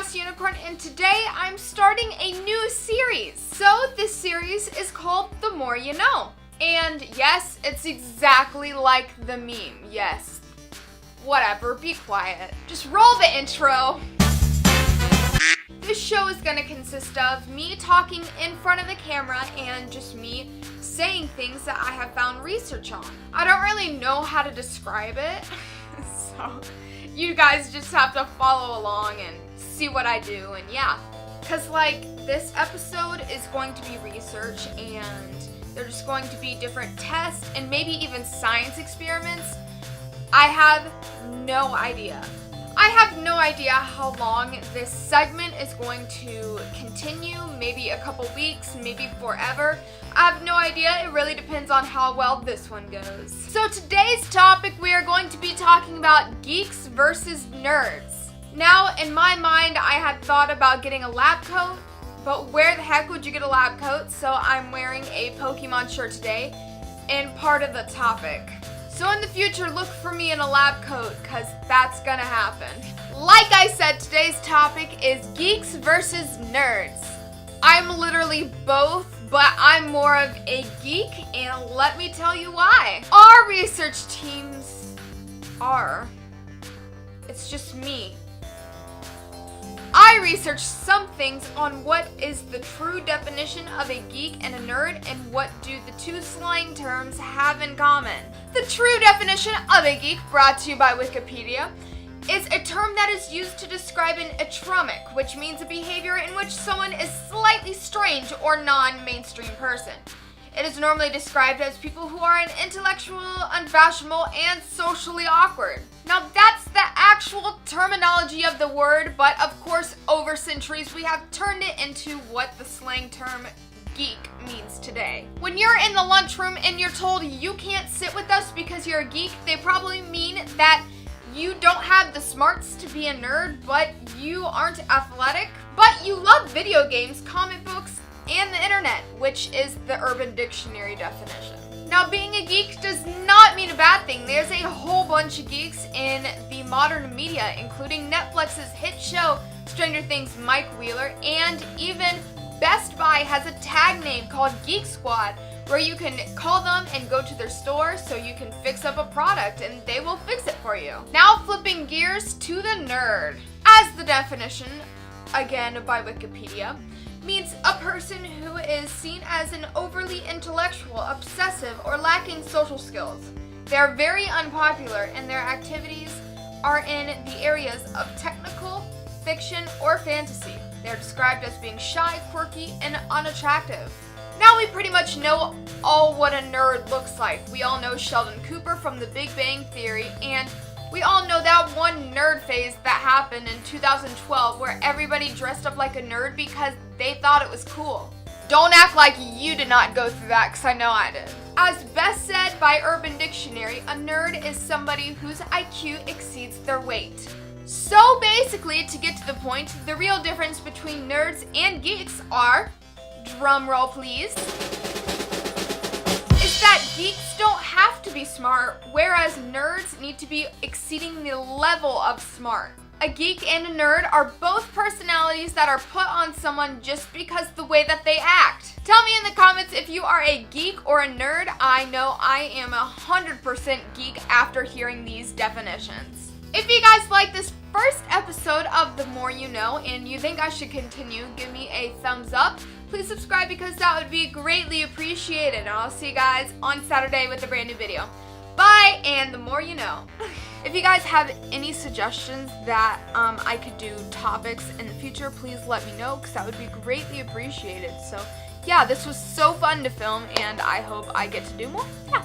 Chaos Unicorn, and today I'm starting a new series. So this series is called The More You Know. And yes, it's exactly like the meme. Yes. Whatever, be quiet. Just roll the intro. This show is going to consist of me talking in front of the camera and just me saying things that I have found research on. I don't really know how to describe it, so you guys just have to follow along and see what I do, and yeah. Cause like, this episode is going to be research, and there's going to be different tests and maybe even science experiments. I have no idea. I have no idea how long this segment is going to continue, maybe a couple weeks, maybe forever. I have no idea, it really depends on how well this one goes. So today's topic, we are going to be talking about geeks versus nerds. Now, in my mind, I had thought about getting a lab coat, but where the heck would you get a lab coat? So I'm wearing a Pokemon shirt today, and part of the topic. So in the future, look for me in a lab coat, cause that's gonna happen. Like I said, today's topic is geeks versus nerds. I'm literally both, but I'm more of a geek, and let me tell you why. Our research teams are. It's just me. I researched some things on what is the true definition of a geek and a nerd, and what do the two slang terms have in common. The true definition of a geek, brought to you by Wikipedia, is a term that is used to describe an atromic, which means a behavior in which someone is slightly strange or non-mainstream person. It is normally described as people who are intellectual, unfashionable, and socially awkward. Now that's the actual terminology of the word, but of course over centuries we have turned it into what the slang term geek means today. When you're in the lunchroom and you're told you can't sit with us because you're a geek, they probably mean that you don't have the smarts to be a nerd, but you aren't athletic, but you love video games, comic books, and the internet, which is the Urban Dictionary definition. Now, being a geek does not mean a bad thing. There's a whole bunch of geeks in the modern media, including Netflix's hit show Stranger Things' Mike Wheeler, and even Best Buy has a tag name called Geek Squad, where you can call them and go to their store so you can fix up a product and they will fix it for you. Now flipping gears to the nerd. As the definition, again by Wikipedia, means a person who is seen as an overly intellectual, obsessive, or lacking social skills. They are very unpopular and their activities are in the areas of technical, fiction, or fantasy. They are described as being shy, quirky, and unattractive. Now we pretty much know all what a nerd looks like. We all know Sheldon Cooper from The Big Bang Theory, and we all know that one nerd phase that happened in 2012 where everybody dressed up like a nerd because they thought it was cool. Don't act like you did not go through that, because I know I did. As best said by Urban Dictionary, a nerd is somebody whose IQ exceeds their weight. So basically, to get to the point, the real difference between nerds and geeks are, drum roll please, is that geeks don't have to be smart, whereas nerds need to be exceeding the level of smart. A geek and a nerd are both personalities that are put on someone just because the way that they act. Tell me in the comments if you are a geek or a nerd. I know I am 100% geek after hearing these definitions. If you guys like this first episode of The More You Know and you think I should continue, give me a thumbs up. Please subscribe because that would be greatly appreciated. And I'll see you guys on Saturday with a brand new video. Bye, and the more you know. If you guys have any suggestions that I could do topics in the future, please let me know because that would be greatly appreciated. So yeah, this was so fun to film and I hope I get to do more. Yeah.